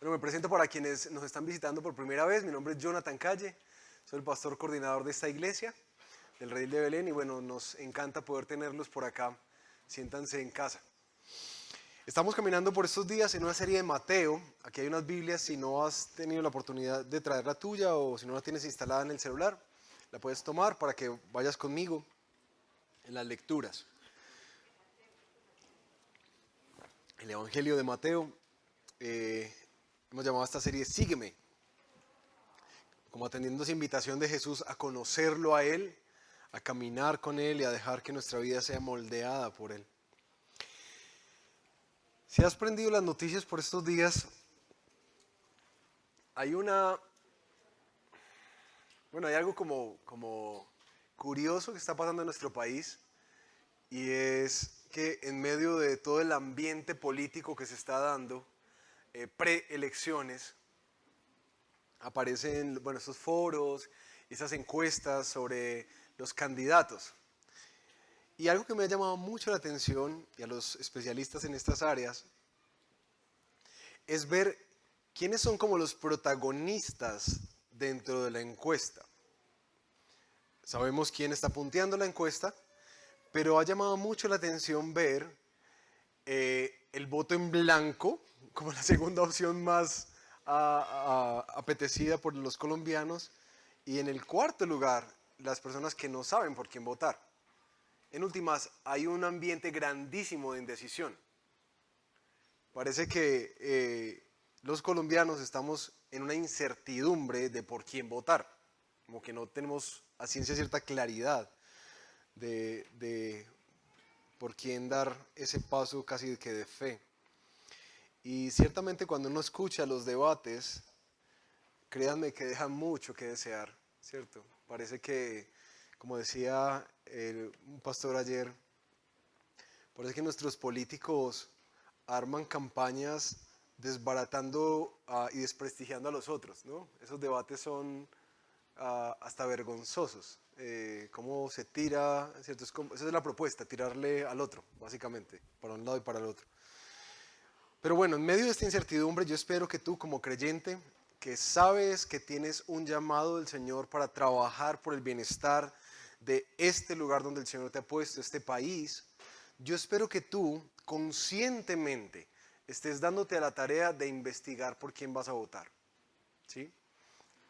Bueno, me presento para quienes nos están visitando por primera vez. Mi nombre es Jonathan Calle, soy el pastor coordinador de esta iglesia, del Redil de Belén, y bueno, nos encanta poder tenerlos por acá. Siéntanse en casa. Estamos caminando por estos días en una serie de Mateo. Aquí hay unas Biblias, si no has tenido la oportunidad de traer la tuya o si no la tienes instalada en el celular, la puedes tomar para que vayas conmigo en las lecturas. El Evangelio de Mateo, hemos llamado a esta serie Sígueme, como atendiendo esa invitación de Jesús a conocerlo a Él, a caminar con Él y a dejar que nuestra vida sea moldeada por Él. Si has prendido las noticias por estos días, hay algo como curioso que está pasando en nuestro país, y es que en medio de todo el ambiente político que se está dando, preelecciones, aparecen estos foros, esas encuestas sobre los candidatos. Y algo que me ha llamado mucho la atención, y a los especialistas en estas áreas, es ver quiénes son como los protagonistas dentro de la encuesta. Sabemos quién está punteando la encuesta, pero ha llamado mucho la atención ver el voto en blanco como la segunda opción más apetecida por los colombianos, y en el cuarto lugar, las personas que no saben por quién votar. En últimas, hay un ambiente grandísimo de indecisión. Parece que los colombianos estamos en una incertidumbre de por quién votar, como que no tenemos a ciencia cierta claridad de por quién dar ese paso casi que de fe. Y ciertamente cuando uno escucha los debates, créanme que dejan mucho que desear, ¿cierto? Parece que, como decía un pastor ayer, parece que nuestros políticos arman campañas desbaratando y desprestigiando a los otros, ¿no? Esos debates son hasta vergonzosos. Cómo se tira, ¿cierto? Esa es la propuesta, tirarle al otro, básicamente, para un lado y para el otro. Pero bueno, en medio de esta incertidumbre, yo espero que tú, como creyente, que sabes que tienes un llamado del Señor para trabajar por el bienestar de este lugar donde el Señor te ha puesto, este país, yo espero que tú conscientemente estés dándote a la tarea de investigar por quién vas a votar, ¿sí?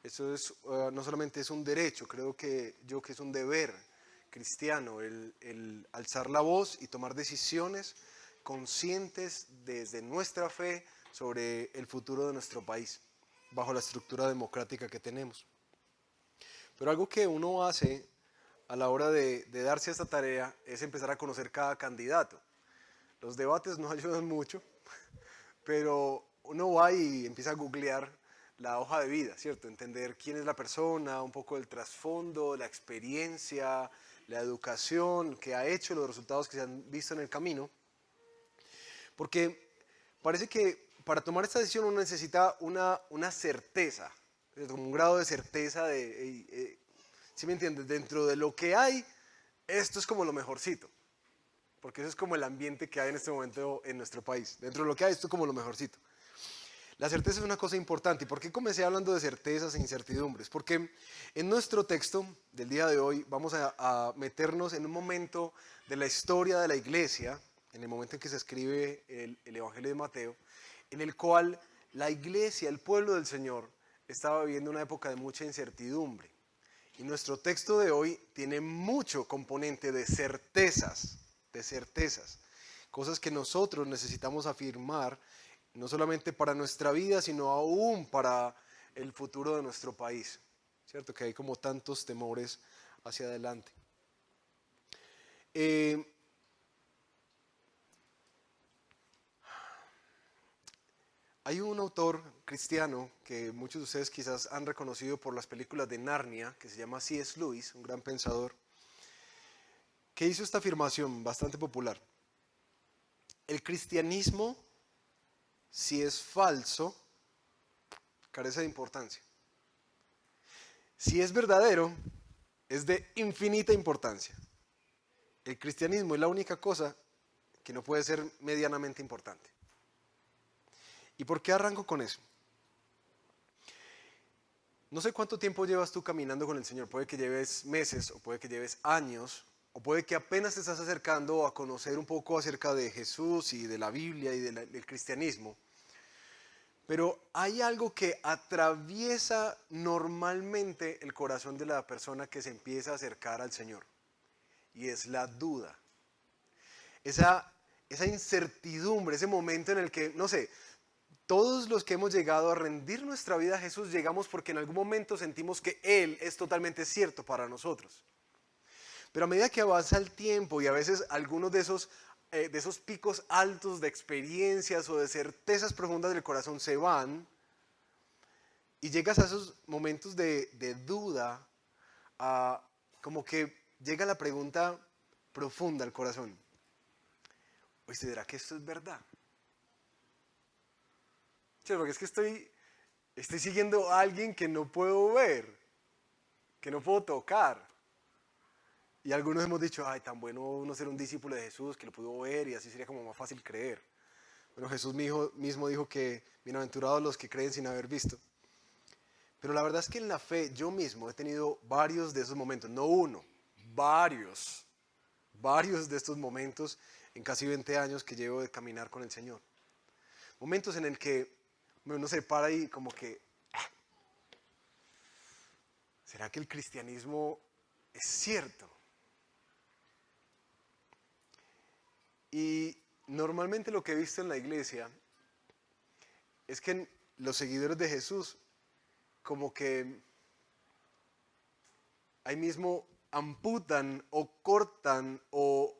Eso es, no solamente es un derecho, creo que es un deber cristiano el alzar la voz y tomar decisiones conscientes desde nuestra fe sobre el futuro de nuestro país, bajo la estructura democrática que tenemos. Pero algo que uno hace a la hora de darse a esta tarea es empezar a conocer cada candidato. Los debates no ayudan mucho, pero uno va y empieza a googlear la hoja de vida, ¿cierto? Entender quién es la persona, un poco del trasfondo, la experiencia, la educación que ha hecho, los resultados que se han visto en el camino. Porque parece que para tomar esta decisión uno necesita una certeza, ¿cierto? Un grado de certeza ¿sí me entiendes? Dentro de lo que hay, esto es como lo mejorcito. Porque eso es como el ambiente que hay en este momento en nuestro país. Dentro de lo que hay, esto es como lo mejorcito. La certeza es una cosa importante. ¿Y por qué comencé hablando de certezas e incertidumbres? Porque en nuestro texto del día de hoy vamos a meternos en un momento de la historia de la iglesia, en el momento en que se escribe el Evangelio de Mateo, en el cual la iglesia, el pueblo del Señor, estaba viviendo una época de mucha incertidumbre. Y nuestro texto de hoy tiene mucho componente de certezas, cosas que nosotros necesitamos afirmar, no solamente para nuestra vida, sino aún para el futuro de nuestro país, ¿cierto? Que hay como tantos temores hacia adelante. Hay un autor cristiano que muchos de ustedes quizás han reconocido por las películas de Narnia, que se llama C.S. Lewis, un gran pensador, que hizo esta afirmación bastante popular. El cristianismo, si es falso, carece de importancia. Si es verdadero, es de infinita importancia. El cristianismo es la única cosa que no puede ser medianamente importante. ¿Y por qué arranco con eso? No sé cuánto tiempo llevas tú caminando con el Señor. Puede que lleves meses o puede que lleves años o puede que apenas te estás acercando a conocer un poco acerca de Jesús y de la Biblia y del cristianismo. Pero hay algo que atraviesa normalmente el corazón de la persona que se empieza a acercar al Señor. Y es la duda. Esa incertidumbre, ese momento en el que, no sé, todos los que hemos llegado a rendir nuestra vida a Jesús llegamos porque en algún momento sentimos que Él es totalmente cierto para nosotros. Pero a medida que avanza el tiempo y a veces algunos de esos picos altos de experiencias o de certezas profundas del corazón se van y llegas a esos momentos de duda, como que llega la pregunta profunda al corazón. Oye, ¿será que esto es verdad? Sí, porque es que estoy siguiendo a alguien que no puedo ver, que no puedo tocar. Y algunos hemos dicho, ay, tan bueno uno ser un discípulo de Jesús, que lo pudo ver y así sería como más fácil creer. Bueno, Jesús mismo dijo que bienaventurados los que creen sin haber visto. Pero la verdad es que en la fe yo mismo he tenido varios de esos momentos, no uno, varios de estos momentos en casi 20 años que llevo de caminar con el Señor. Momentos en el que uno se para y como que, ¿será que el cristianismo es cierto? Y normalmente lo que he visto en la iglesia es que los seguidores de Jesús como que ahí mismo amputan o cortan o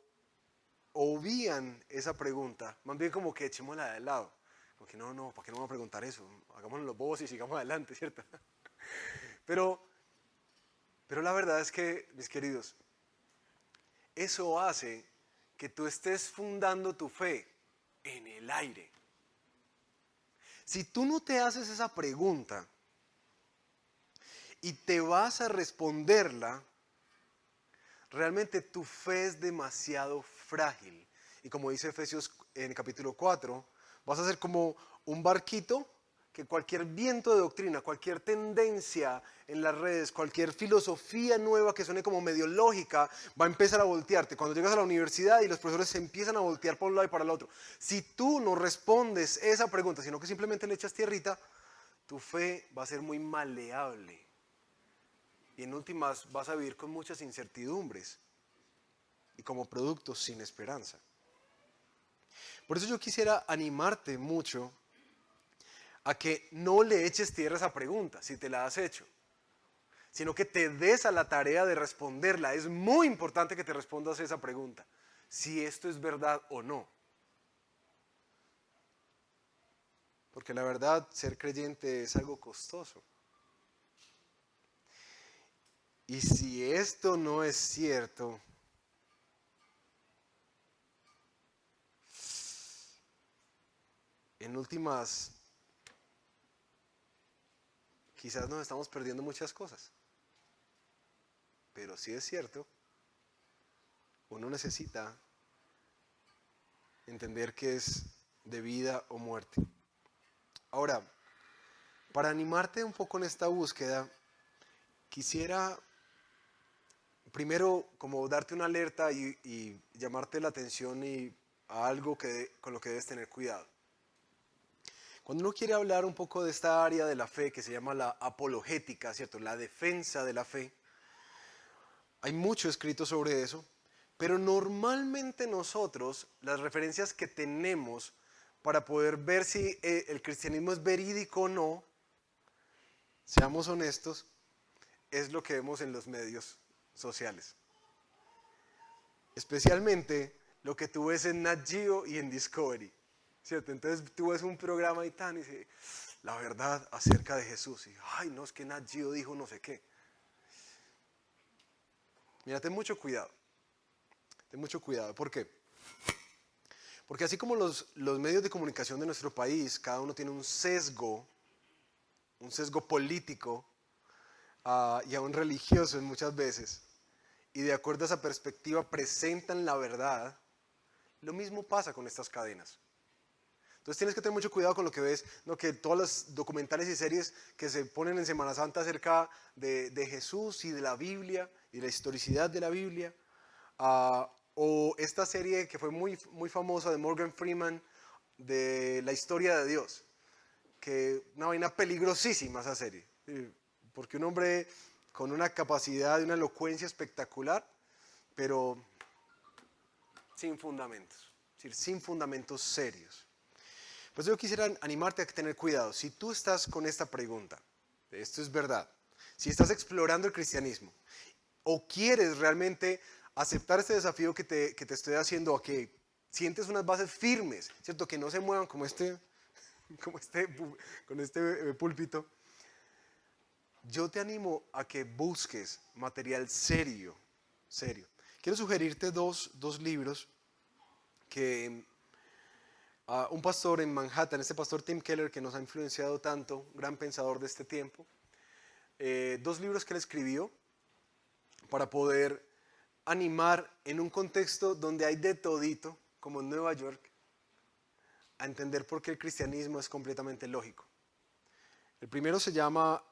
obvían esa pregunta, más bien como que echémosla de lado. Porque no, ¿para qué no vamos a preguntar eso? Hagámoslo los bobos y sigamos adelante, ¿cierto? Pero la verdad es que, mis queridos, eso hace que tú estés fundando tu fe en el aire. Si tú no te haces esa pregunta y te vas a responderla, realmente tu fe es demasiado frágil. Y como dice Efesios en el capítulo 4, vas a ser como un barquito que cualquier viento de doctrina, cualquier tendencia en las redes, cualquier filosofía nueva que suene como medio lógica, va a empezar a voltearte. Cuando llegas a la universidad y los profesores se empiezan a voltear por un lado y para el otro. Si tú no respondes esa pregunta, sino que simplemente le echas tierrita, tu fe va a ser muy maleable. Y en últimas vas a vivir con muchas incertidumbres y como producto sin esperanza. Por eso yo quisiera animarte mucho a que no le eches tierra a esa pregunta, si te la has hecho, sino que te des a la tarea de responderla. Es muy importante que te respondas esa pregunta, si esto es verdad o no. Porque la verdad, ser creyente es algo costoso. Y si esto no es cierto, en últimas, quizás nos estamos perdiendo muchas cosas. Pero si es cierto, uno necesita entender que es de vida o muerte. Ahora, para animarte un poco en esta búsqueda, quisiera primero como darte una alerta y llamarte la atención a algo con lo que debes tener cuidado. Cuando uno quiere hablar un poco de esta área de la fe que se llama la apologética, ¿cierto? La defensa de la fe, hay mucho escrito sobre eso, pero normalmente nosotros, las referencias que tenemos para poder ver si el cristianismo es verídico o no, seamos honestos, es lo que vemos en los medios sociales. Especialmente lo que tú ves en Nat Geo y en Discovery, ¿cierto? Entonces tú ves un programa y tan y dice, la verdad acerca de Jesús. Y, ay, no, es que Nat Geo dijo no sé qué. Mira, ten mucho cuidado. Ten mucho cuidado. ¿Por qué? Porque así como los medios de comunicación de nuestro país, cada uno tiene un sesgo político y aún religioso en muchas veces, y de acuerdo a esa perspectiva presentan la verdad, lo mismo pasa con estas cadenas. Entonces tienes que tener mucho cuidado con lo que ves, ¿no? Que todas las documentales y series que se ponen en Semana Santa acerca de Jesús y de la Biblia y la historicidad de la Biblia, o esta serie que fue muy, muy famosa de Morgan Freeman, de la historia de Dios, que una vaina peligrosísima esa serie, porque un hombre con una capacidad y una elocuencia espectacular, pero sin fundamentos, es decir, sin fundamentos serios. Pues yo quisiera animarte a tener cuidado. Si tú estás con esta pregunta, esto es verdad, si estás explorando el cristianismo o quieres realmente aceptar este desafío que te estoy haciendo, a que sientes unas bases firmes, ¿cierto? Que no se muevan como con este púlpito, yo te animo a que busques material serio, serio. Quiero sugerirte dos libros que un pastor en Manhattan, este pastor Tim Keller, que nos ha influenciado tanto, un gran pensador de este tiempo, dos libros que él escribió para poder animar en un contexto donde hay de todito, como en Nueva York, a entender por qué el cristianismo es completamente lógico. El primero se llama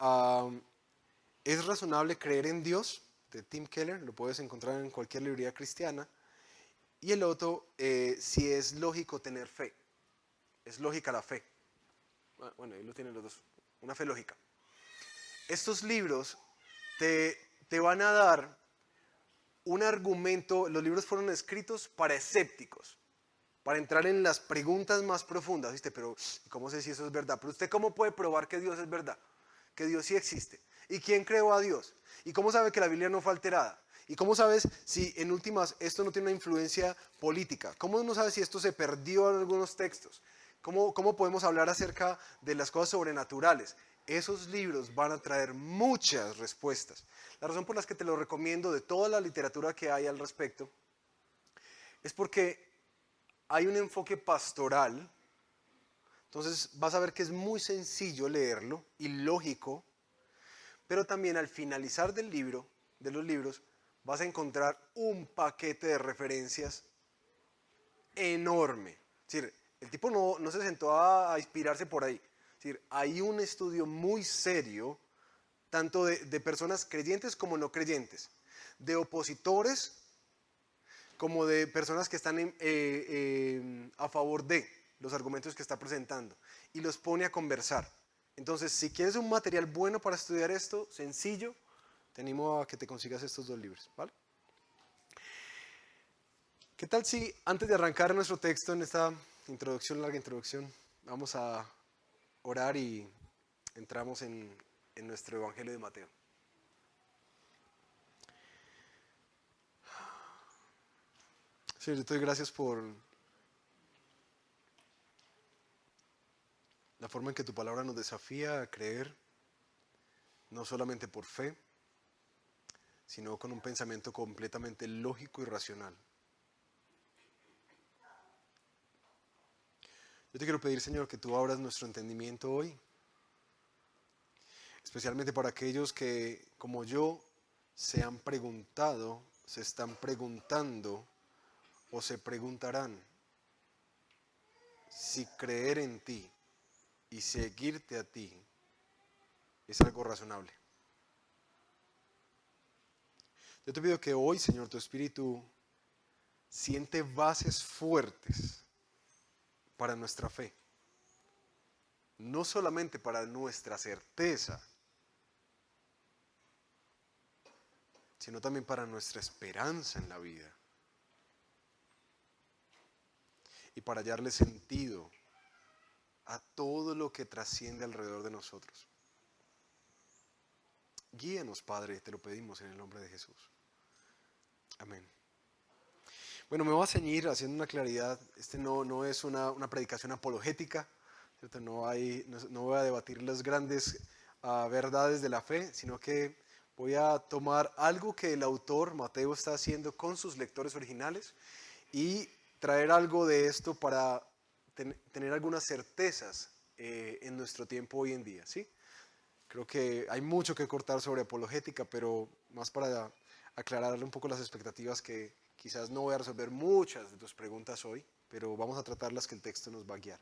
¿Es razonable creer en Dios?, de Tim Keller, lo puedes encontrar en cualquier librería cristiana. Y el otro, si es lógico tener fe. Es lógica la fe. Bueno, ahí lo tienen los dos. Una fe lógica. Estos libros te van a dar un argumento. Los libros fueron escritos para escépticos, para entrar en las preguntas más profundas. ¿Viste? Pero, ¿cómo sé si eso es verdad? Pero usted, ¿cómo puede probar que Dios es verdad? Que Dios sí existe. ¿Y quién creó a Dios? ¿Y cómo sabe que la Biblia no fue alterada? ¿Y cómo sabes si en últimas esto no tiene una influencia política? ¿Cómo no sabes si esto se perdió en algunos textos? ¿Cómo podemos hablar acerca de las cosas sobrenaturales? Esos libros van a traer muchas respuestas. La razón por la que te lo recomiendo de toda la literatura que hay al respecto es porque hay un enfoque pastoral. Entonces vas a ver que es muy sencillo leerlo y lógico, pero también al finalizar de los libros, vas a encontrar un paquete de referencias enorme. Es decir, el tipo no se sentó a inspirarse por ahí. Es decir, hay un estudio muy serio, tanto de personas creyentes como no creyentes, de opositores como de personas que están a favor de los argumentos que está presentando, y los pone a conversar. Entonces, si quieres un material bueno para estudiar esto, sencillo, te animo a que te consigas estos dos libros, ¿vale? ¿Qué tal si antes de arrancar nuestro texto en esta larga introducción, vamos a orar y entramos en nuestro Evangelio de Mateo? Señor, yo te doy gracias por la forma en que tu palabra nos desafía a creer, no solamente por fe, sino con un pensamiento completamente lógico y racional. Yo te quiero pedir, Señor, que tú abras nuestro entendimiento hoy, especialmente para aquellos que, como yo, se han preguntado, se están preguntando o se preguntarán si creer en ti y seguirte a ti es algo razonable. Yo te pido que hoy, Señor, tu Espíritu siente bases fuertes para nuestra fe, no solamente para nuestra certeza, sino también para nuestra esperanza en la vida y para hallarle sentido a todo lo que trasciende alrededor de nosotros. Guíanos, Padre, te lo pedimos en el nombre de Jesús. Amén. Bueno, me voy a ceñir haciendo una claridad. No es una predicación apologética, ¿cierto? No voy a debatir las grandes verdades de la fe, sino que voy a tomar algo que el autor Mateo está haciendo con sus lectores originales y traer algo de esto para tener algunas certezas en nuestro tiempo hoy en día, ¿sí? Creo que hay mucho que cortar sobre apologética, pero más para aclararle un poco las expectativas, que quizás no voy a resolver muchas de tus preguntas hoy, pero vamos a tratar las que el texto nos va a guiar.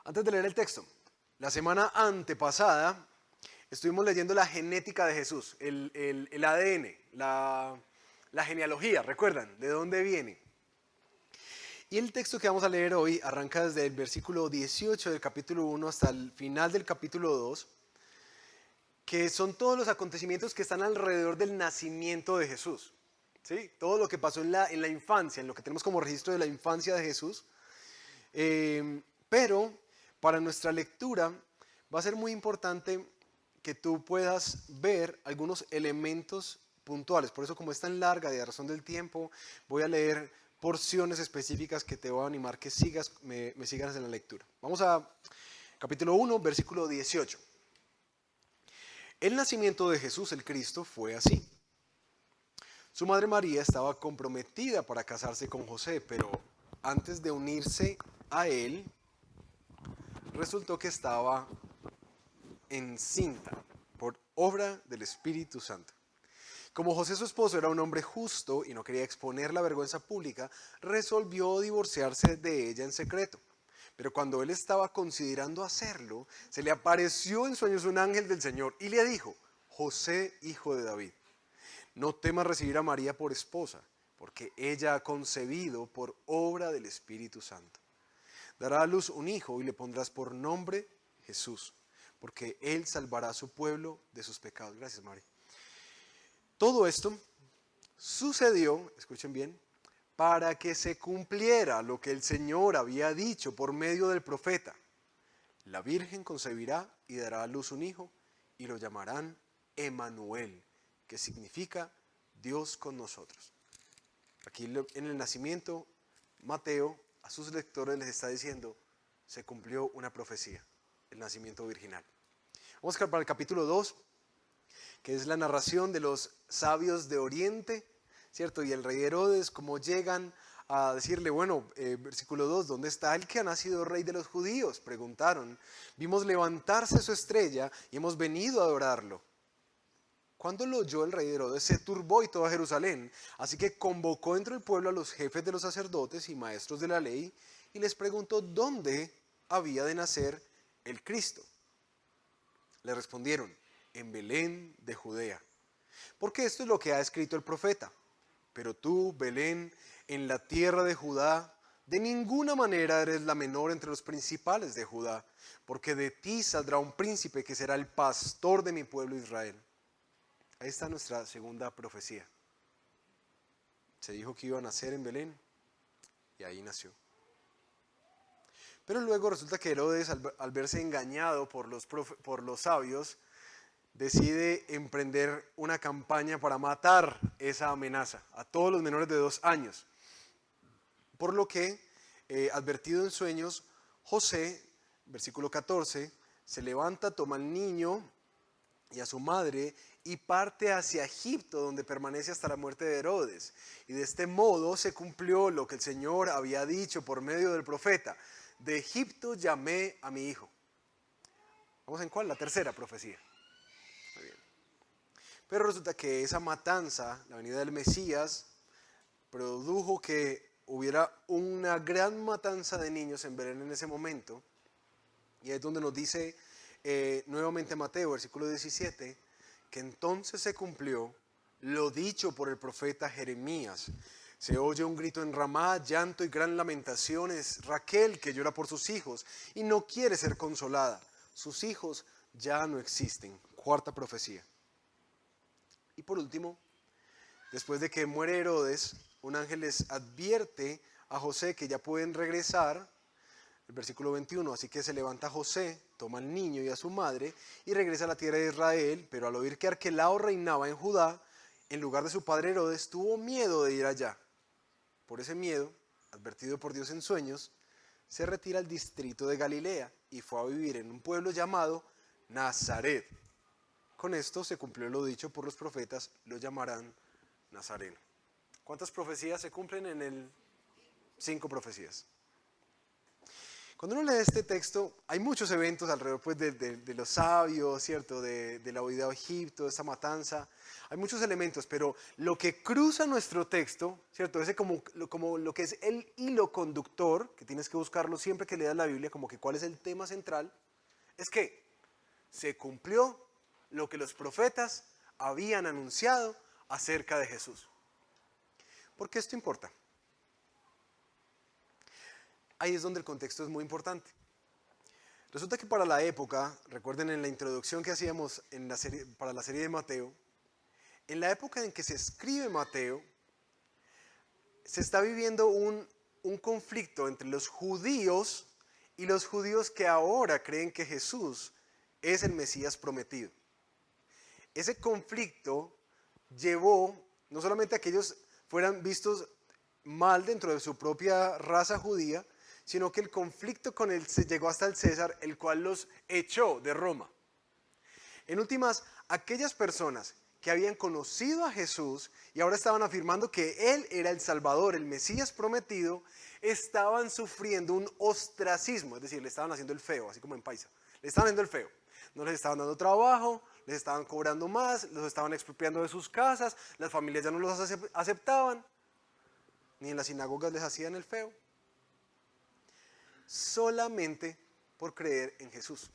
Antes de leer el texto, la semana antepasada estuvimos leyendo la genética de Jesús, el ADN, la genealogía, ¿recuerdan? ¿De dónde viene? Y el texto que vamos a leer hoy arranca desde el versículo 18 del capítulo 1 hasta el final del capítulo 2, que son todos los acontecimientos que están alrededor del nacimiento de Jesús. ¿Sí? Todo lo que pasó en la infancia, en lo que tenemos como registro de la infancia de Jesús. Pero para nuestra lectura va a ser muy importante que tú puedas ver algunos elementos puntuales. Por eso, como es tan larga y a razón del tiempo, voy a leer porciones específicas que te voy a animar que me sigas en la lectura. Vamos a capítulo 1, versículo 18. El nacimiento de Jesús el Cristo fue así. Su madre María estaba comprometida para casarse con José, pero antes de unirse a él, resultó que estaba encinta por obra del Espíritu Santo. Como José su esposo era un hombre justo y no quería exponer la vergüenza pública, resolvió divorciarse de ella en secreto. Pero cuando él estaba considerando hacerlo, se le apareció en sueños un ángel del Señor y le dijo: José, hijo de David, no temas recibir a María por esposa, porque ella ha concebido por obra del Espíritu Santo. Dará a luz un hijo y le pondrás por nombre Jesús, porque él salvará a su pueblo de sus pecados. Gracias, Mari. Todo esto sucedió, escuchen bien, para que se cumpliera lo que el Señor había dicho por medio del profeta. La Virgen concebirá y dará a luz un hijo y lo llamarán Emmanuel, que significa Dios con nosotros. Aquí en el nacimiento, Mateo a sus lectores les está diciendo: se cumplió una profecía, el nacimiento virginal. Vamos para el capítulo 2, que es la narración de los sabios de Oriente, ¿cierto? Y el rey Herodes, cómo llegan a decirle, bueno, versículo 2, ¿dónde está el que ha nacido rey de los judíos? Preguntaron. Vimos levantarse su estrella y hemos venido a adorarlo. Cuando lo oyó el rey Herodes, se turbó y toda Jerusalén, así que convocó entre el pueblo a los jefes de los sacerdotes y maestros de la ley y les preguntó dónde había de nacer el Cristo. Le respondieron: en Belén de Judea, porque esto es lo que ha escrito el profeta. Pero tú, Belén, en la tierra de Judá, de ninguna manera eres la menor entre los principales de Judá, porque de ti saldrá un príncipe que será el pastor de mi pueblo Israel. Ahí está nuestra segunda profecía. Se dijo que iba a nacer en Belén y ahí nació. Pero luego resulta que Herodes, al verse engañado por los sabios, decide emprender una campaña para matar esa amenaza a todos los menores de 2 años. Por lo que, advertido en sueños, José, versículo 14, se levanta, toma al niño y a su madre y parte hacia Egipto, donde permanece hasta la muerte de Herodes. Y de este modo se cumplió lo que el Señor había dicho por medio del profeta: de Egipto llamé a mi hijo. ¿Vamos en cuál? La tercera profecía. Muy bien. Pero resulta que esa matanza, la venida del Mesías, produjo que hubiera una gran matanza de niños en Belén en ese momento. Y es donde nos dice nuevamente Mateo, versículo 17, que entonces se cumplió lo dicho por el profeta Jeremías. Se oye un grito en Ramá, llanto y gran lamentación. Es Raquel que llora por sus hijos y no quiere ser consolada. Sus hijos ya no existen. Cuarta profecía. Y por último, después de que muere Herodes, un ángel les advierte a José que ya pueden regresar. El versículo 21, así que se levanta José, toma al niño y a su madre y regresa a la tierra de Israel, pero al oír que Arquelao reinaba en Judá, en lugar de su padre Herodes, tuvo miedo de ir allá. Por ese miedo, advertido por Dios en sueños, se retira al distrito de Galilea y fue a vivir en un pueblo llamado Nazaret. Con esto se cumplió lo dicho por los profetas: lo llamarán Nazareno. ¿Cuántas profecías se cumplen en el? 5 profecías. Cuando uno lee este texto, hay muchos eventos alrededor pues, de los sabios, ¿cierto? De la huida a Egipto, de esta matanza. Hay muchos elementos, pero lo que cruza nuestro texto, ¿cierto? Ese como lo que es el hilo conductor, que tienes que buscarlo siempre que leas la Biblia, como que cuál es el tema central, es que se cumplió lo que los profetas habían anunciado acerca de Jesús. ¿Por qué esto importa? Ahí es donde el contexto es muy importante. Resulta que para la época, recuerden en la introducción que hacíamos para la serie de Mateo, en la época en que se escribe Mateo, se está viviendo un conflicto entre los judíos y los judíos que ahora creen que Jesús es el Mesías prometido. Ese conflicto llevó no solamente a que ellos fueran vistos mal dentro de su propia raza judía, sino que el conflicto con él se llegó hasta el César, el cual los echó de Roma. En últimas, aquellas personas que habían conocido a Jesús y ahora estaban afirmando que Él era el Salvador, el Mesías prometido, estaban sufriendo un ostracismo, es decir, le estaban haciendo el feo, así como en paisa, le estaban haciendo el feo. No les estaban dando trabajo, les estaban cobrando más, los estaban expropiando de sus casas, las familias ya no los aceptaban, ni en las sinagogas les hacían el feo. Solamente por creer en Jesús.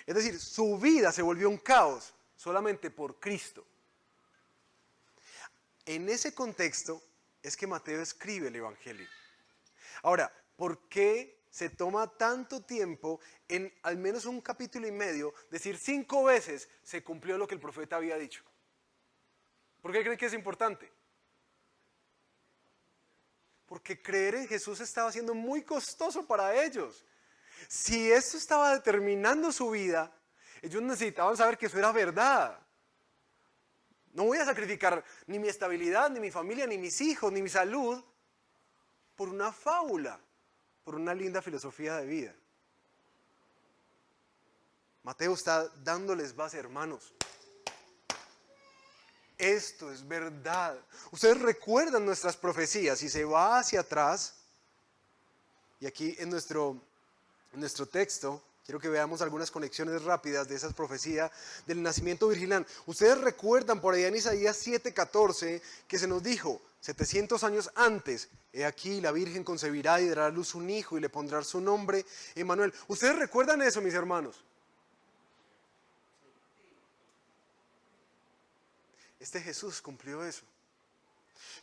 Es decir, su vida se volvió un caos solamente por Cristo. En ese contexto es que Mateo escribe el Evangelio. Ahora, ¿por qué se toma tanto tiempo en al menos un capítulo y medio decir 5 veces se cumplió lo que el profeta había dicho? ¿Por qué creen que es importante? Porque creer en Jesús estaba siendo muy costoso para ellos. Si esto estaba determinando su vida, ellos necesitaban saber que eso era verdad. No voy a sacrificar ni mi estabilidad, ni mi familia, ni mis hijos, ni mi salud por una fábula, por una linda filosofía de vida. Mateo está dándoles base, hermanos. Esto es verdad. Ustedes recuerdan nuestras profecías y se va hacia atrás. Y aquí en nuestro texto, quiero que veamos algunas conexiones rápidas de esas profecías del nacimiento virginal. Ustedes recuerdan por allá en Isaías 7:14 que se nos dijo, 700 años antes, he aquí la Virgen concebirá y dará a luz un hijo y le pondrá su nombre Emmanuel. ¿Ustedes recuerdan eso, mis hermanos? Este Jesús cumplió eso.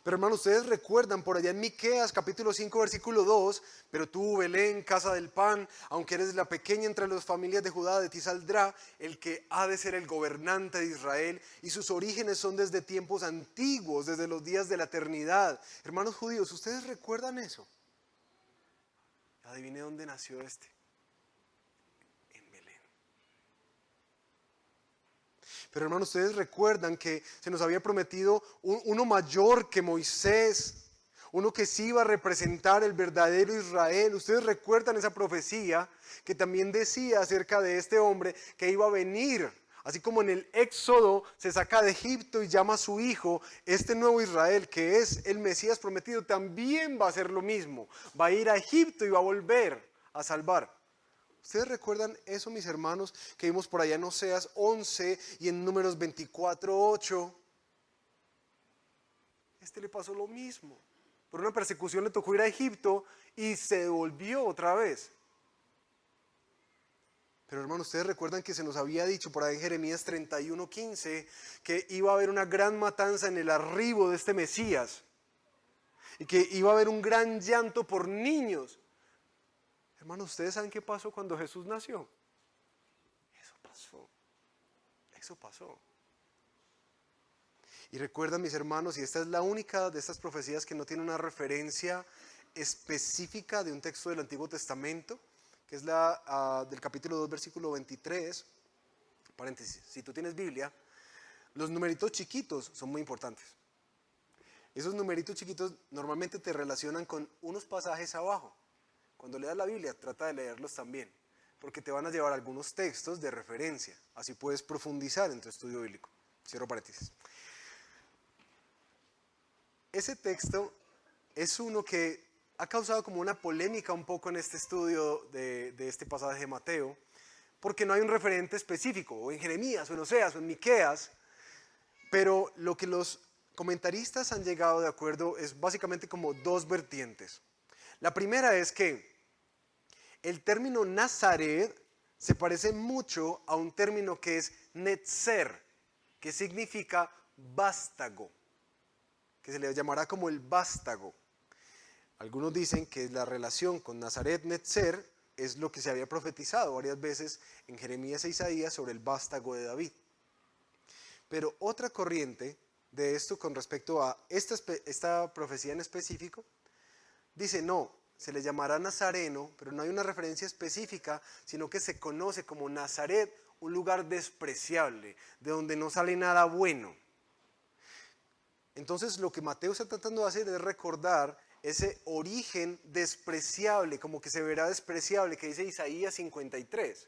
Pero hermanos, ustedes recuerdan por allá en Miqueas capítulo 5 versículo 2, pero tú, Belén, casa del pan, aunque eres la pequeña entre las familias de Judá, de ti saldrá el que ha de ser el gobernante de Israel, y sus orígenes son desde tiempos antiguos, desde los días de la eternidad. Hermanos judíos, ¿ustedes recuerdan eso? Adivine dónde nació este. Pero hermanos, ustedes recuerdan que se nos había prometido uno mayor que Moisés, uno que sí iba a representar el verdadero Israel. Ustedes recuerdan esa profecía que también decía acerca de este hombre que iba a venir. Así como en el Éxodo se saca de Egipto y llama a su hijo, este nuevo Israel que es el Mesías prometido también va a hacer lo mismo. Va a ir a Egipto y va a volver a salvar. ¿Ustedes recuerdan eso, mis hermanos, que vimos por allá en Oseas 11 y en Números 24:8? Este le pasó lo mismo. Por una persecución le tocó ir a Egipto y se devolvió otra vez. Pero hermanos, ustedes recuerdan que se nos había dicho por ahí en Jeremías 31:15 que iba a haber una gran matanza en el arribo de este Mesías y que iba a haber un gran llanto por niños. Hermanos, ¿ustedes saben qué pasó cuando Jesús nació? Eso pasó. Y recuerdan, mis hermanos, y esta es la única de estas profecías que no tiene una referencia específica de un texto del Antiguo Testamento, que es la del capítulo 2, versículo 23, paréntesis, si tú tienes Biblia, los numeritos chiquitos son muy importantes. Esos numeritos chiquitos normalmente te relacionan con unos pasajes abajo. Cuando leas la Biblia, trata de leerlos también, porque te van a llevar algunos textos de referencia. Así puedes profundizar en tu estudio bíblico. Cierro paréntesis. Ese texto es uno que ha causado como una polémica un poco en este estudio de este pasaje de Mateo, porque no hay un referente específico, o en Jeremías, o en Oseas, o en Miqueas, pero lo que los comentaristas han llegado de acuerdo es básicamente como dos vertientes. La primera es que el término Nazaret se parece mucho a un término que es netzer, que significa vástago, que se le llamará como el vástago. Algunos dicen que la relación con Nazaret-Netzer es lo que se había profetizado varias veces en Jeremías e Isaías sobre el vástago de David. Pero otra corriente de esto con respecto a esta profecía en específico, dice no, se le llamará Nazareno, pero no hay una referencia específica, sino que se conoce como Nazaret, un lugar despreciable, de donde no sale nada bueno. Entonces lo que Mateo está tratando de hacer es recordar ese origen despreciable, como que se verá despreciable, que dice Isaías 53.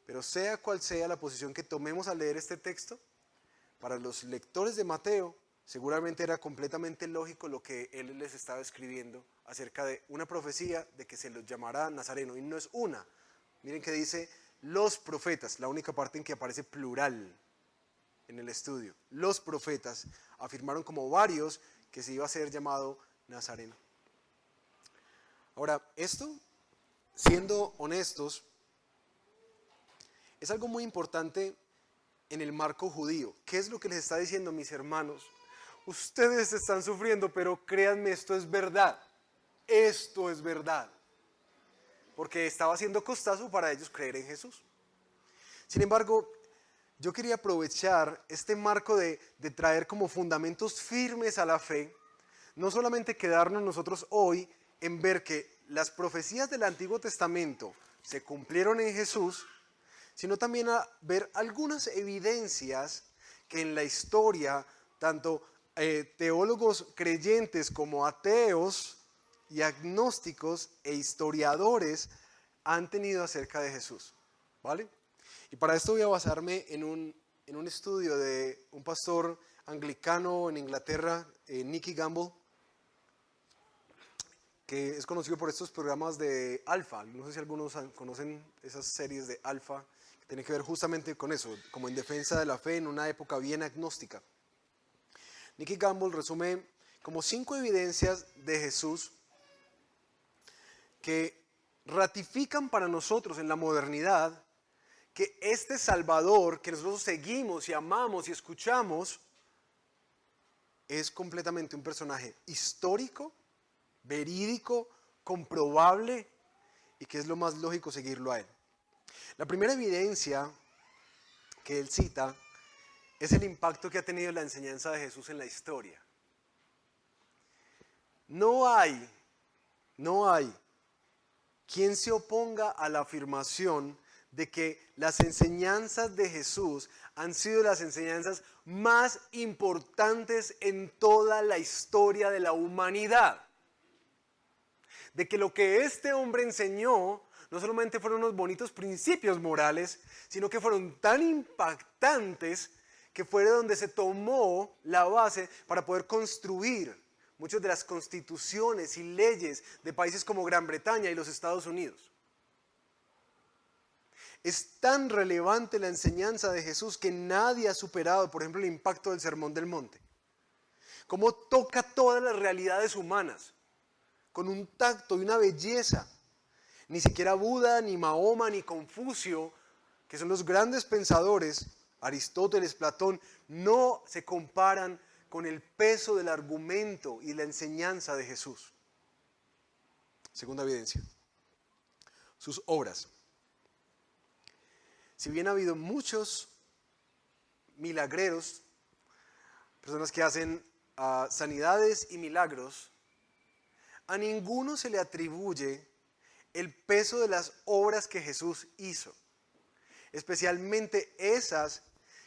Pero sea cual sea la posición que tomemos al leer este texto, para los lectores de Mateo, seguramente era completamente lógico lo que él les estaba escribiendo acerca de una profecía de que se los llamará Nazareno. Y no es una. Miren que dice los profetas, la única parte en que aparece plural en el estudio. Los profetas afirmaron como varios que se iba a ser llamado Nazareno. Ahora, esto, siendo honestos, es algo muy importante en el marco judío. ¿Qué es lo que les está diciendo, mis hermanos? Ustedes están sufriendo, pero créanme, esto es verdad. Esto es verdad. Porque estaba siendo costoso para ellos creer en Jesús. Sin embargo, yo quería aprovechar este marco de traer como fundamentos firmes a la fe, no solamente quedarnos nosotros hoy en ver que las profecías del Antiguo Testamento se cumplieron en Jesús, sino también a ver algunas evidencias que en la historia, tanto teólogos creyentes como ateos y agnósticos e historiadores han tenido acerca de Jesús, ¿vale? Y para esto voy a basarme en un estudio de un pastor anglicano en Inglaterra, Nicky Gamble, que es conocido por estos programas de Alfa. No sé si algunos conocen esas series de Alfa, que tienen que ver justamente con eso, como en defensa de la fe en una época bien agnóstica. Nicky Gamble resume como 5 evidencias de Jesús que ratifican para nosotros en la modernidad que este Salvador que nosotros seguimos y amamos y escuchamos es completamente un personaje histórico, verídico, comprobable y que es lo más lógico seguirlo a él. La primera evidencia que él cita es el impacto que ha tenido la enseñanza de Jesús en la historia. No hay quien se oponga a la afirmación de que las enseñanzas de Jesús han sido las enseñanzas más importantes en toda la historia de la humanidad. De que lo que este hombre enseñó no solamente fueron unos bonitos principios morales, sino que fueron tan impactantes que fue de donde se tomó la base para poder construir muchas de las constituciones y leyes de países como Gran Bretaña y los Estados Unidos. Es tan relevante la enseñanza de Jesús que nadie ha superado, por ejemplo, el impacto del Sermón del Monte. Cómo toca todas las realidades humanas, con un tacto y una belleza. Ni siquiera Buda, ni Mahoma, ni Confucio, que son los grandes pensadores, Aristóteles, Platón, no se comparan con el peso del argumento y la enseñanza de Jesús. Segunda evidencia, sus obras. Si bien ha habido muchos milagreros, personas que hacen sanidades y milagros, a ninguno se le atribuye el peso de las obras que Jesús hizo, especialmente esas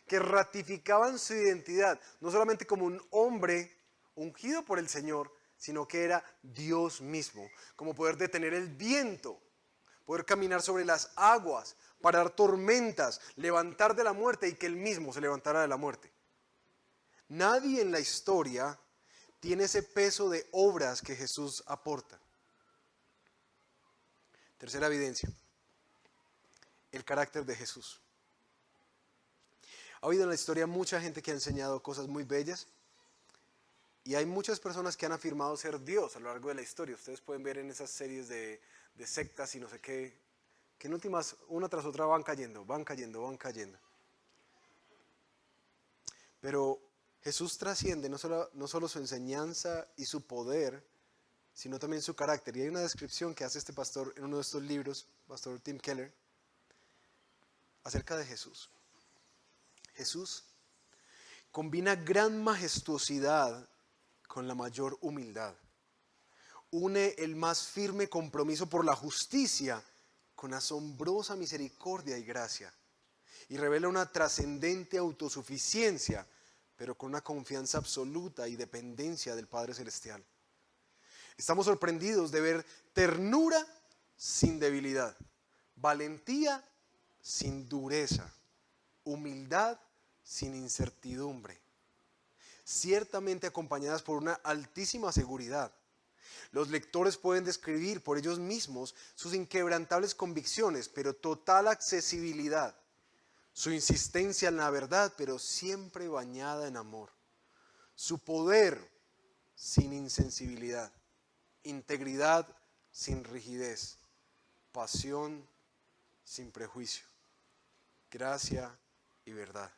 que ratificaban su identidad, no solamente como un hombre ungido por el Señor, sino que era Dios mismo, como poder detener el viento, poder caminar sobre las aguas, parar tormentas, levantar de la muerte y que Él mismo se levantara de la muerte. Nadie en la historia tiene ese peso de obras que Jesús aporta. Tercera evidencia, el carácter de Jesús. Ha habido en la historia mucha gente que ha enseñado cosas muy bellas y hay muchas personas que han afirmado ser Dios a lo largo de la historia. Ustedes pueden ver en esas series de sectas y no sé qué, que en últimas, una tras otra van cayendo. Pero Jesús trasciende no solo su enseñanza y su poder, sino también su carácter. Y hay una descripción que hace este pastor en uno de estos libros, pastor Tim Keller, acerca de Jesús. Jesús combina gran majestuosidad con la mayor humildad. Une el más firme compromiso por la justicia con asombrosa misericordia y gracia. Y revela una trascendente autosuficiencia, pero con una confianza absoluta y dependencia del Padre Celestial. Estamos sorprendidos de ver ternura sin debilidad, valentía sin dureza, humildad sin incertidumbre, ciertamente acompañadas por una altísima seguridad. Los lectores pueden describir por ellos mismos sus inquebrantables convicciones, pero total accesibilidad, su insistencia en la verdad, pero siempre bañada en amor, su poder sin insensibilidad, integridad sin rigidez, pasión sin prejuicio, gracia y verdad.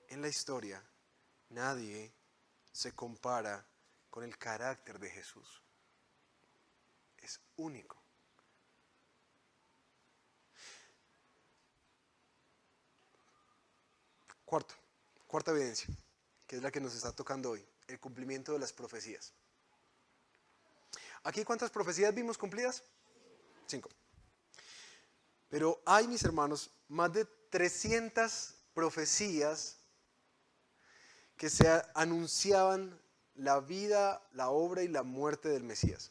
En la historia, nadie se compara con el carácter de Jesús. Es único. Cuarta evidencia, que es la que nos está tocando hoy, el cumplimiento de las profecías. ¿Aquí cuántas profecías vimos cumplidas? 5. Pero hay, mis hermanos, más de 300 profecías que se anunciaban la vida, la obra y la muerte del Mesías,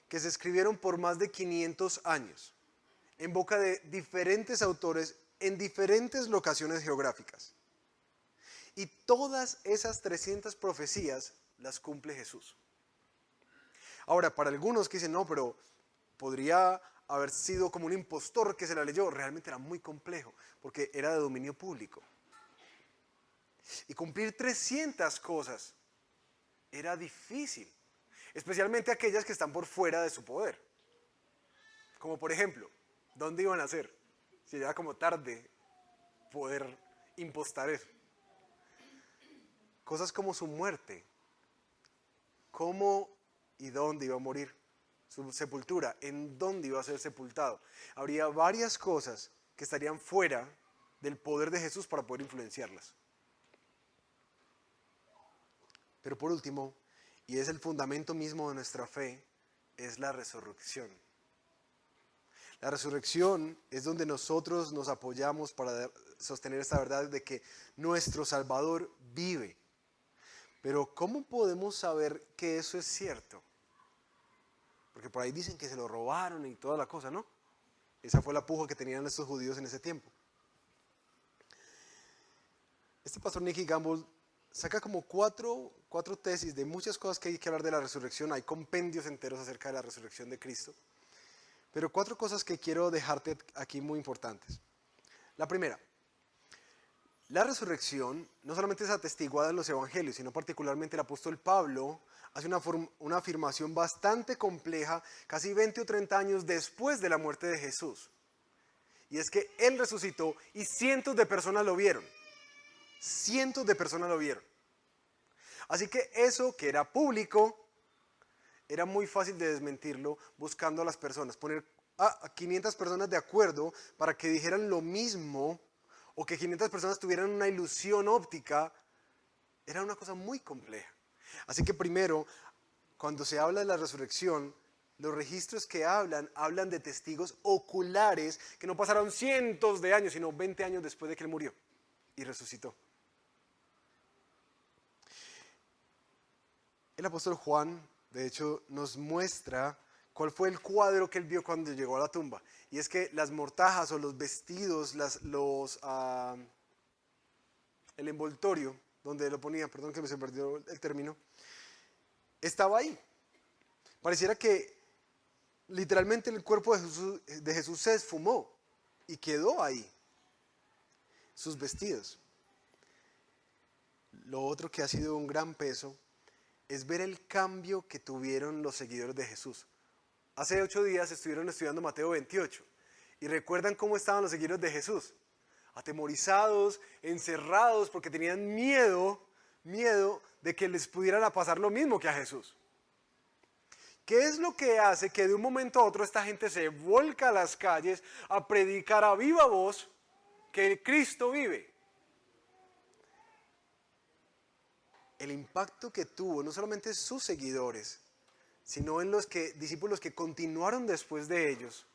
que se escribieron por más de 500 años, en boca de diferentes autores en diferentes locaciones geográficas. Y todas esas 300 profecías las cumple Jesús. Ahora, para algunos que dicen, no, pero podría haber sido como un impostor que se la leyó, realmente era muy complejo, porque era de dominio público. Y cumplir 300 cosas era difícil, especialmente aquellas que están por fuera de su poder. Como por ejemplo, ¿dónde iban a ser? Si ya era como tarde poder impostar eso. Cosas como su muerte, cómo y dónde iba a morir, su sepultura, en dónde iba a ser sepultado. Habría varias cosas que estarían fuera del poder de Jesús para poder influenciarlas. Pero por último, y es el fundamento mismo de nuestra fe, es la resurrección. La resurrección es donde nosotros nos apoyamos para sostener esta verdad de que nuestro Salvador vive. Pero ¿cómo podemos saber que eso es cierto? Porque por ahí dicen que se lo robaron y toda la cosa, ¿no? Esa fue la puja que tenían estos judíos en ese tiempo. Este pastor Nicky Gamble saca como cuatro tesis de muchas cosas que hay que hablar de la resurrección. Hay compendios enteros acerca de la resurrección de Cristo. Pero 4 cosas que quiero dejarte aquí muy importantes. La primera, la resurrección no solamente es atestiguada en los evangelios, sino particularmente el apóstol Pablo hace una afirmación bastante compleja, casi 20 o 30 años después de la muerte de Jesús. Y es que Él resucitó y cientos de personas lo vieron. Cientos de personas lo vieron. Así que eso que era público, era muy fácil de desmentirlo buscando a las personas. Poner a 500 personas de acuerdo para que dijeran lo mismo o que 500 personas tuvieran una ilusión óptica, era una cosa muy compleja. Así que primero, cuando se habla de la resurrección, los registros que hablan de testigos oculares que no pasaron cientos de años, sino 20 años después de que Él murió y resucitó. El apóstol Juan, de hecho, nos muestra cuál fue el cuadro que él vio cuando llegó a la tumba. Y es que las mortajas o los vestidos, el envoltorio, donde lo ponía, perdón que me se perdió el término, estaba ahí. Pareciera que literalmente el cuerpo de Jesús se esfumó y quedó ahí. Sus vestidos. Lo otro que ha sido un gran peso es ver el cambio que tuvieron los seguidores de Jesús. Hace 8 días estuvieron estudiando Mateo 28 y recuerdan cómo estaban los seguidores de Jesús. Atemorizados, encerrados porque tenían miedo de que les pudiera pasar lo mismo que a Jesús. ¿Qué es lo que hace que de un momento a otro esta gente se volca a las calles a predicar a viva voz que Cristo vive? El impacto que tuvo no solamente sus seguidores, sino en los discípulos que continuaron después de ellos,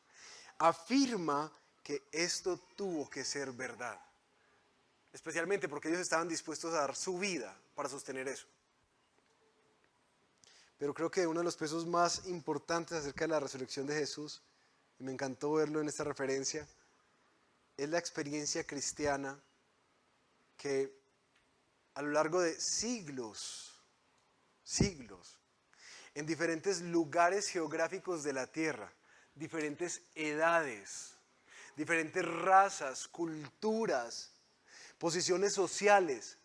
afirma que esto tuvo que ser verdad. Especialmente porque ellos estaban dispuestos a dar su vida para sostener eso. Pero creo que uno de los pesos más importantes acerca de la resurrección de Jesús, y me encantó verlo en esta referencia, es la experiencia cristiana que a lo largo de siglos, en diferentes lugares geográficos de la tierra, diferentes edades, diferentes razas, culturas, posiciones sociales,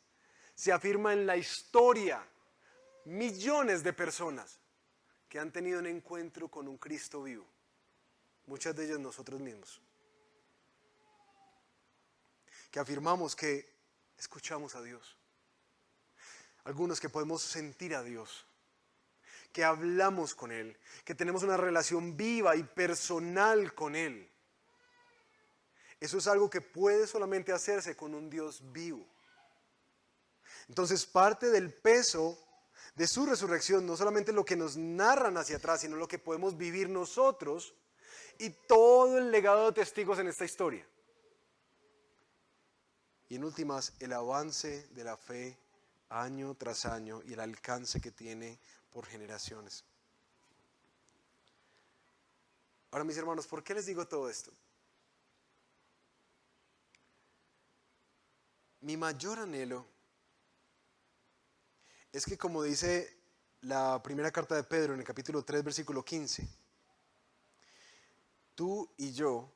se afirma en la historia millones de personas que han tenido un encuentro con un Cristo vivo, muchas de ellas nosotros mismos, que afirmamos que escuchamos a Dios. Algunos que podemos sentir a Dios, que hablamos con Él, que tenemos una relación viva y personal con Él. Eso es algo que puede solamente hacerse con un Dios vivo. Entonces, parte del peso de su resurrección, no solamente lo que nos narran hacia atrás, sino lo que podemos vivir nosotros y todo el legado de testigos en esta historia. Y en últimas, el avance de la fe año tras año y el alcance que tiene por generaciones. Ahora, mis hermanos, ¿por qué les digo todo esto? Mi mayor anhelo es que, como dice la primera carta de Pedro en el capítulo 3, versículo 15, tú y yo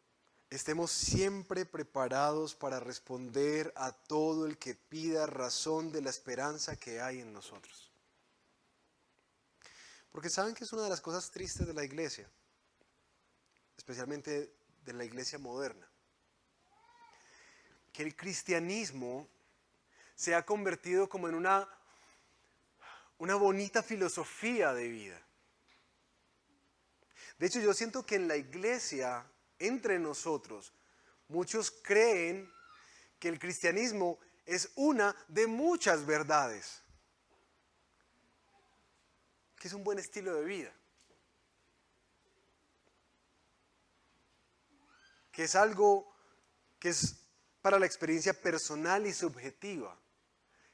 estemos siempre preparados para responder a todo el que pida razón de la esperanza que hay en nosotros. Porque saben que es una de las cosas tristes de la iglesia, especialmente de la iglesia moderna, que el cristianismo se ha convertido como en una bonita filosofía de vida. De hecho, yo siento que en la iglesia, entre nosotros, muchos creen que el cristianismo es una de muchas verdades, que es un buen estilo de vida, que es algo que es para la experiencia personal y subjetiva.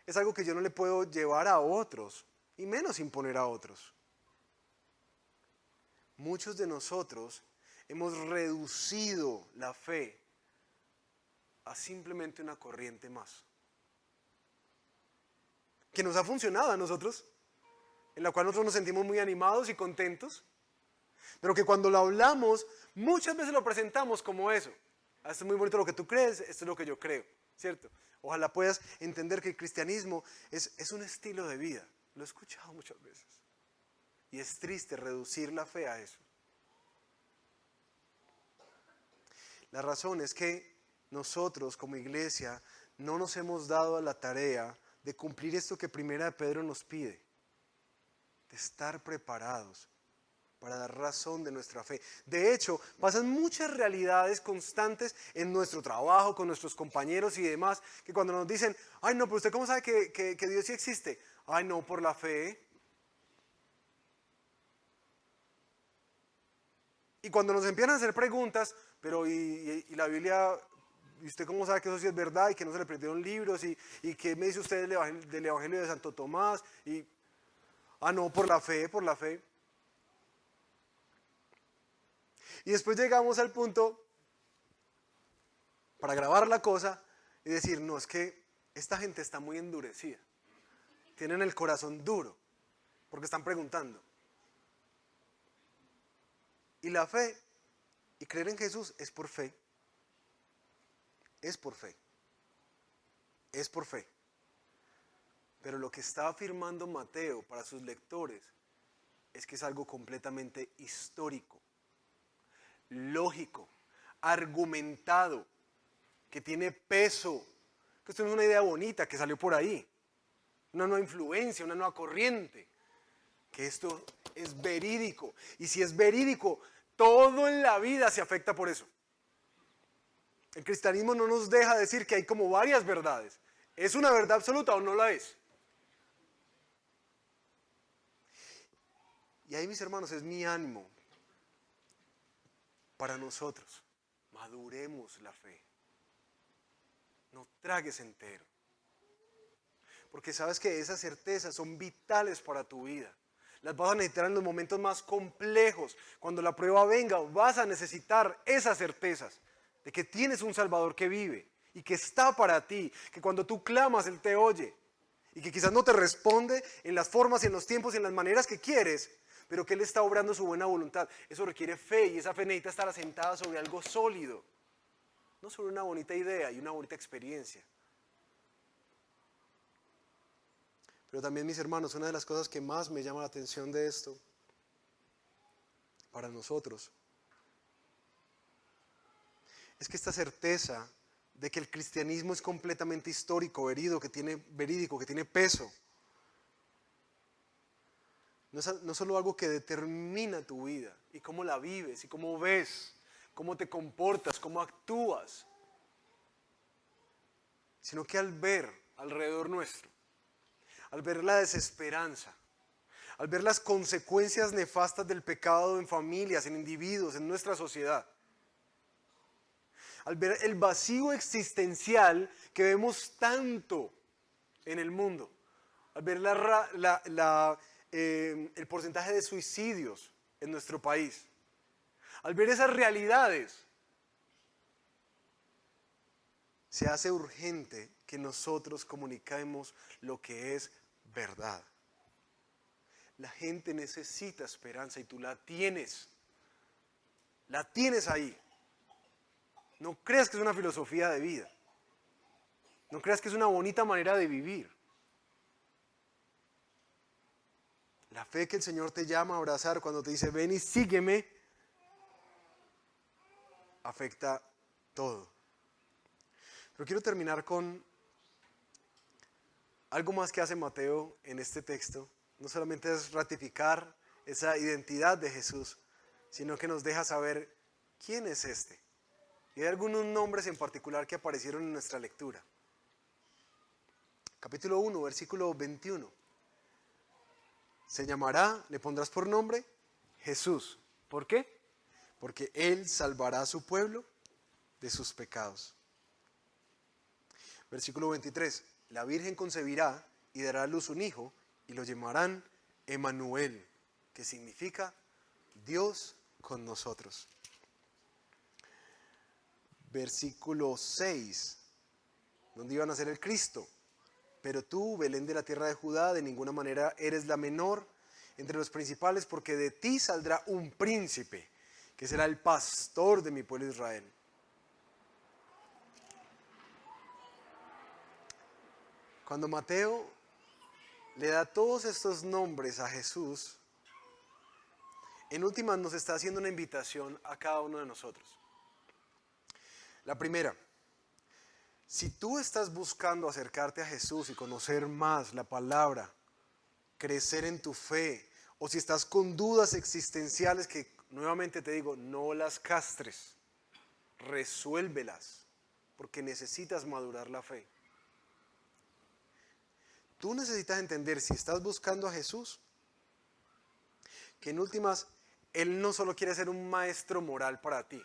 Es algo que yo no le puedo llevar a otros, y menos imponer a otros. Muchos de nosotros hemos reducido la fe a simplemente una corriente más, que nos ha funcionado a nosotros, en la cual nosotros nos sentimos muy animados y contentos, pero que cuando lo hablamos, muchas veces lo presentamos como eso. Esto es muy bonito lo que tú crees, esto es lo que yo creo, ¿cierto? Ojalá puedas entender que el cristianismo es un estilo de vida. Lo he escuchado muchas veces. Y es triste reducir la fe a eso. La razón es que nosotros como iglesia no nos hemos dado a la tarea de cumplir esto que Primera de Pedro nos pide, de estar preparados para dar razón de nuestra fe. De hecho, pasan muchas realidades constantes en nuestro trabajo, con nuestros compañeros y demás, que cuando nos dicen, ay no, pero usted cómo sabe que Dios sí existe, ay no, por la fe. Y cuando nos empiezan a hacer preguntas, pero y la Biblia, ¿y usted cómo sabe que eso sí es verdad y que no se le perdieron libros? ¿Y qué me dice usted del Evangelio de Santo Tomás? Y, no, por la fe, por la fe. Y después llegamos al punto, para grabar la cosa, y decir, no, es que esta gente está muy endurecida. Tienen el corazón duro porque están preguntando. Y la fe y creer en Jesús es por fe. Es por fe. Es por fe. Pero lo que está afirmando Mateo para sus lectores es que es algo completamente histórico, lógico, argumentado, que tiene peso. Que esto no es una idea bonita que salió por ahí, una nueva influencia, una nueva corriente. Que esto es verídico. Y si es verídico, todo en la vida se afecta por eso. El cristianismo no nos deja decir que hay como varias verdades. ¿Es una verdad absoluta o no la es? Y ahí, mis hermanos, es mi ánimo para nosotros. Maduremos la fe. No tragues entero. Porque sabes que esas certezas son vitales para tu vida. Las vas a necesitar en los momentos más complejos. Cuando la prueba venga, vas a necesitar esas certezas de que tienes un Salvador que vive y que está para ti. Que cuando tú clamas, Él te oye. Y que quizás no te responde en las formas, en los tiempos, en las maneras que quieres, pero que Él está obrando su buena voluntad. Eso requiere fe y esa fe necesita estar asentada sobre algo sólido. No sobre una bonita idea y una bonita experiencia. Pero también, mis hermanos, una de las cosas que más me llama la atención de esto, para nosotros, es que esta certeza de que el cristianismo es completamente histórico, verídico, que tiene peso, no solo algo que determina tu vida y cómo la vives y cómo ves, cómo te comportas, cómo actúas, sino que al ver alrededor nuestro, al ver la desesperanza, al ver las consecuencias nefastas del pecado en familias, en individuos, en nuestra sociedad, al ver el vacío existencial que vemos tanto en el mundo, al ver el porcentaje de suicidios en nuestro país, al ver esas realidades, se hace urgente que nosotros comuniquemos lo que es verdad. La gente necesita esperanza y tú la tienes. La tienes ahí. No creas que es una filosofía de vida. No creas que es una bonita manera de vivir. La fe que el Señor te llama a abrazar cuando te dice ven y sígueme, afecta todo. Pero quiero terminar con algo más que hace Mateo en este texto. No solamente es ratificar esa identidad de Jesús, sino que nos deja saber quién es este. Y hay algunos nombres en particular que aparecieron en nuestra lectura. Capítulo 1, versículo 21. Se llamará, le pondrás por nombre, Jesús. ¿Por qué? Porque Él salvará a su pueblo de sus pecados. Versículo 23. La Virgen concebirá y dará a luz un hijo y lo llamarán Emmanuel, que significa Dios con nosotros. Versículo 6. ¿Dónde iba a nacer el Cristo? Pero tú, Belén de la tierra de Judá, de ninguna manera eres la menor entre los principales, porque de ti saldrá un príncipe, que será el pastor de mi pueblo Israel. Cuando Mateo le da todos estos nombres a Jesús, en últimas nos está haciendo una invitación a cada uno de nosotros. La primera, si tú estás buscando acercarte a Jesús y conocer más la palabra, crecer en tu fe, o si estás con dudas existenciales que, nuevamente te digo, no las castres, resuélvelas, porque necesitas madurar la fe. Tú necesitas entender, si estás buscando a Jesús, que en últimas, Él no solo quiere ser un maestro moral para ti,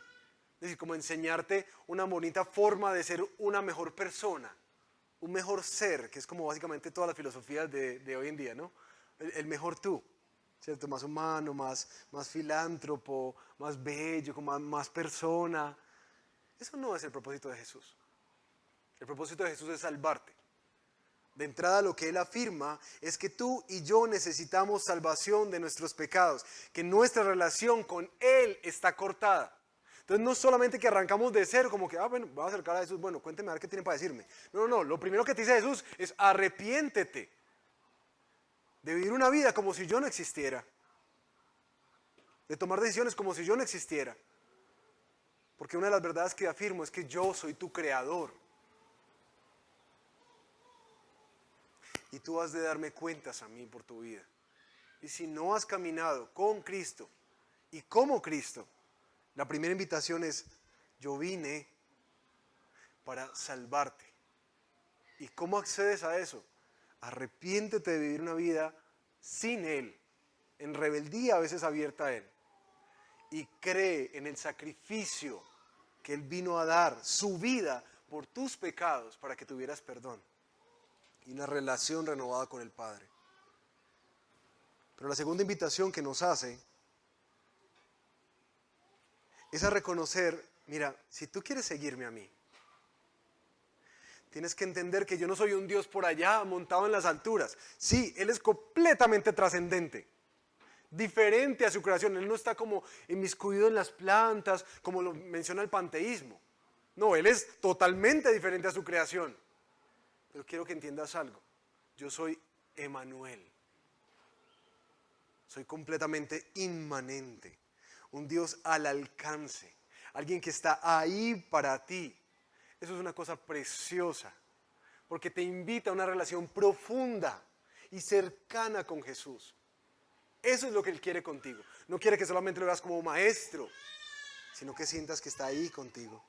es decir, como enseñarte una bonita forma de ser una mejor persona, un mejor ser, que es como básicamente todas las filosofías de hoy en día, ¿no? El mejor tú, ¿cierto? Más humano, más filántropo, más bello, como más persona. Eso no es el propósito de Jesús. El propósito de Jesús es salvarte. De entrada, lo que él afirma es que tú y yo necesitamos salvación de nuestros pecados, que nuestra relación con él está cortada. Entonces no solamente que arrancamos de cero, como que, bueno, voy a acercar a Jesús, bueno, cuénteme a ver qué tiene para decirme. No, lo primero que te dice Jesús es arrepiéntete de vivir una vida como si yo no existiera, de tomar decisiones como si yo no existiera. Porque una de las verdades que afirmo es que yo soy tu creador. Y tú has de darme cuentas a mí por tu vida. Y si no has caminado con Cristo y como Cristo, la primera invitación es, yo vine para salvarte. ¿Y cómo accedes a eso? Arrepiéntete de vivir una vida sin Él, en rebeldía a veces abierta a Él. Y cree en el sacrificio que Él vino a dar, su vida por tus pecados para que tuvieras perdón y una relación renovada con el Padre. Pero la segunda invitación que nos hace es a reconocer, mira, si tú quieres seguirme a mí, tienes que entender que yo no soy un Dios por allá montado en las alturas. Sí, Él es completamente trascendente, diferente a su creación. Él no está como inmiscuido en las plantas, como lo menciona el panteísmo. No, Él es totalmente diferente a su creación. Pero quiero que entiendas algo. Yo soy Emmanuel. Soy completamente inmanente. Un Dios al alcance. Alguien que está ahí para ti. Eso es una cosa preciosa. Porque te invita a una relación profunda y cercana con Jesús. Eso es lo que Él quiere contigo. No quiere que solamente lo veas como maestro, sino que sientas que está ahí contigo.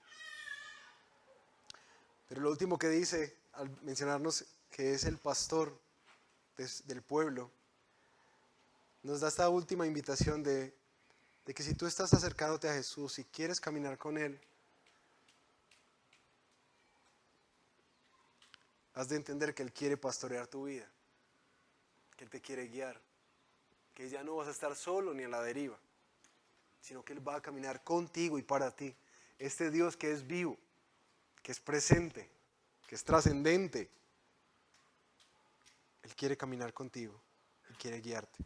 Pero lo último que dice al mencionarnos que es el pastor del pueblo, nos da esta última invitación de que si tú estás acercándote a Jesús y quieres caminar con Él, has de entender que Él quiere pastorear tu vida, que Él te quiere guiar, que ya no vas a estar solo ni a la deriva, sino que Él va a caminar contigo y para ti. Este Dios que es vivo, que es presente, que es trascendente, Él quiere caminar contigo, Él quiere guiarte.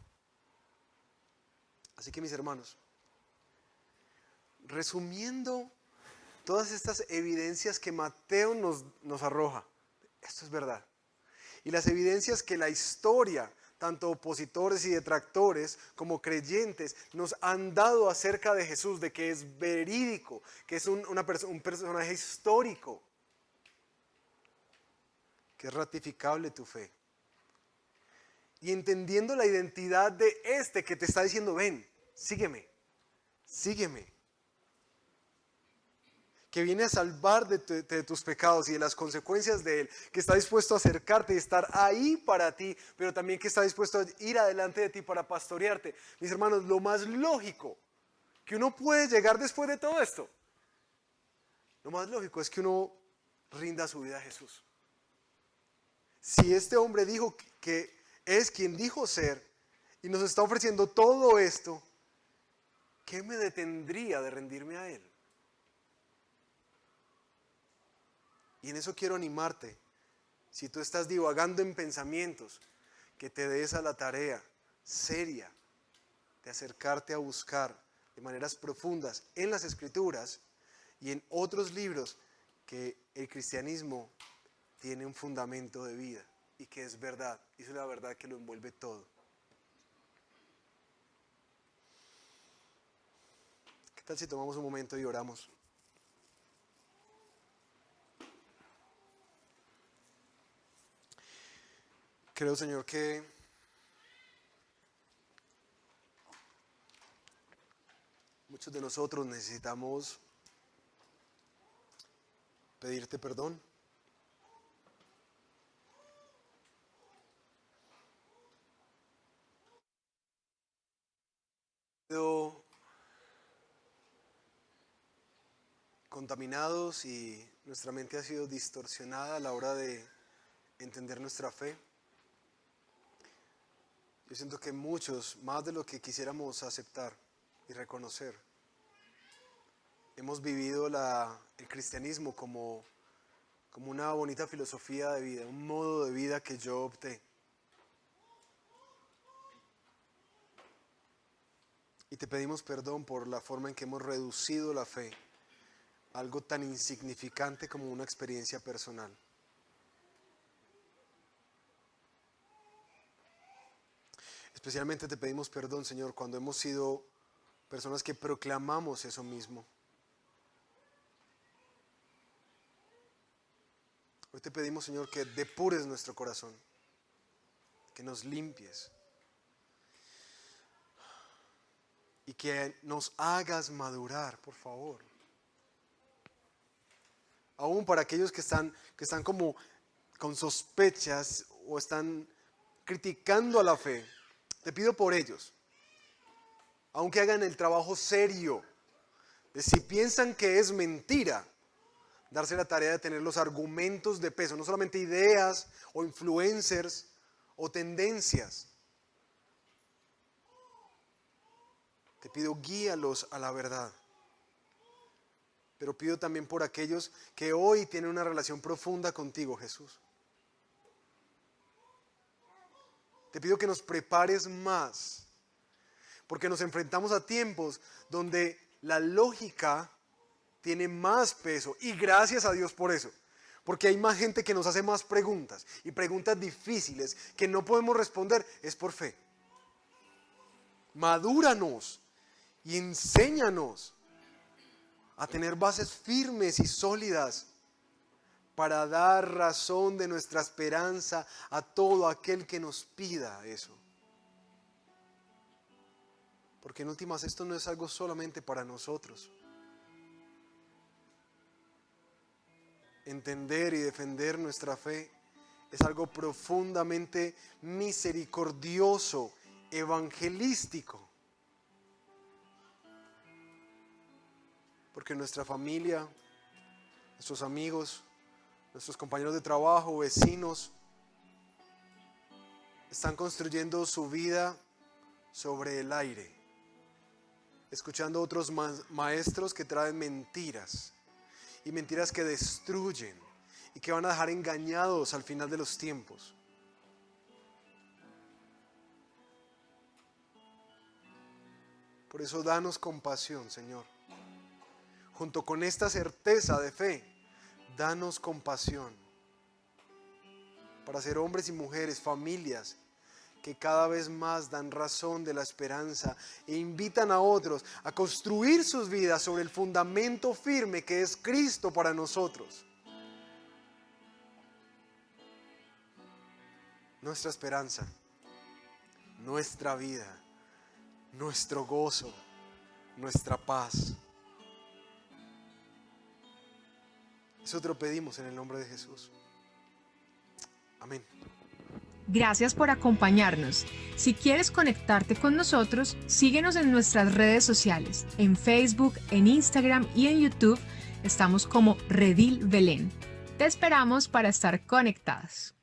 Así que mis hermanos, resumiendo todas estas evidencias que Mateo nos arroja, esto es verdad. Y las evidencias que la historia, tanto opositores y detractores como creyentes, nos han dado acerca de Jesús, de que es verídico, que es un personaje histórico, que es ratificable tu fe. Y entendiendo la identidad de este que te está diciendo, ven, sígueme, sígueme. Que viene a salvar de tus pecados y de las consecuencias de él, que está dispuesto a acercarte y estar ahí para ti, pero también que está dispuesto a ir adelante de ti para pastorearte. Mis hermanos, lo más lógico que uno puede llegar después de todo esto, lo más lógico es que uno rinda su vida a Jesús. Si este hombre dijo que es quien dijo ser y nos está ofreciendo todo esto, ¿qué me detendría de rendirme a Él? Y en eso quiero animarte. Si tú estás divagando en pensamientos, que te des a la tarea seria de acercarte a buscar de maneras profundas en las Escrituras y en otros libros que el cristianismo tiene un fundamento de vida y que es verdad. Y es la verdad que lo envuelve todo. ¿Qué tal si tomamos un momento y oramos? Creo, Señor, que muchos de nosotros necesitamos pedirte perdón. Contaminados y nuestra mente ha sido distorsionada a la hora de entender nuestra fe. Yo siento que muchos, más de lo que quisiéramos aceptar y reconocer, hemos vivido el cristianismo como como una bonita filosofía de vida, un modo de vida que yo opté. Y te pedimos perdón por la forma en que hemos reducido la fe a algo tan insignificante como una experiencia personal. Especialmente te pedimos perdón, Señor, cuando hemos sido personas que proclamamos eso mismo. Hoy te pedimos, Señor, que depures nuestro corazón, que nos limpies y que nos hagas madurar, por favor. Aún para aquellos que están como con sospechas o están criticando a la fe, te pido por ellos, aunque hagan el trabajo serio, de si piensan que es mentira, darse la tarea de tener los argumentos de peso, no solamente ideas o influencers o tendencias. Te pido guíalos a la verdad. Pero pido también por aquellos que hoy tienen una relación profunda contigo, Jesús. Te pido que nos prepares más, porque nos enfrentamos a tiempos donde la lógica tiene más peso, y gracias a Dios por eso, porque hay más gente que nos hace más preguntas, y preguntas difíciles que no podemos responder, es por fe. Madúranos y enséñanos a tener bases firmes y sólidas para dar razón de nuestra esperanza a todo aquel que nos pida eso. Porque en últimas esto no es algo solamente para nosotros. Entender y defender nuestra fe es algo profundamente misericordioso, evangelístico. Porque nuestra familia, nuestros amigos, nuestros compañeros de trabajo, vecinos, están construyendo su vida sobre el aire, escuchando a otros maestros que traen mentiras, y mentiras que destruyen y que van a dejar engañados al final de los tiempos. Por eso danos compasión, Señor. Junto con esta certeza de fe, danos compasión para ser hombres y mujeres, familias, que cada vez más dan razón de la esperanza e invitan a otros a construir sus vidas sobre el fundamento firme que es Cristo para nosotros. Nuestra esperanza, nuestra vida, nuestro gozo, nuestra paz. Eso te lo pedimos en el nombre de Jesús. Amén. Gracias por acompañarnos. Si quieres conectarte con nosotros, síguenos en nuestras redes sociales. En Facebook, en Instagram y en YouTube estamos como Redil Belén. Te esperamos para estar conectados.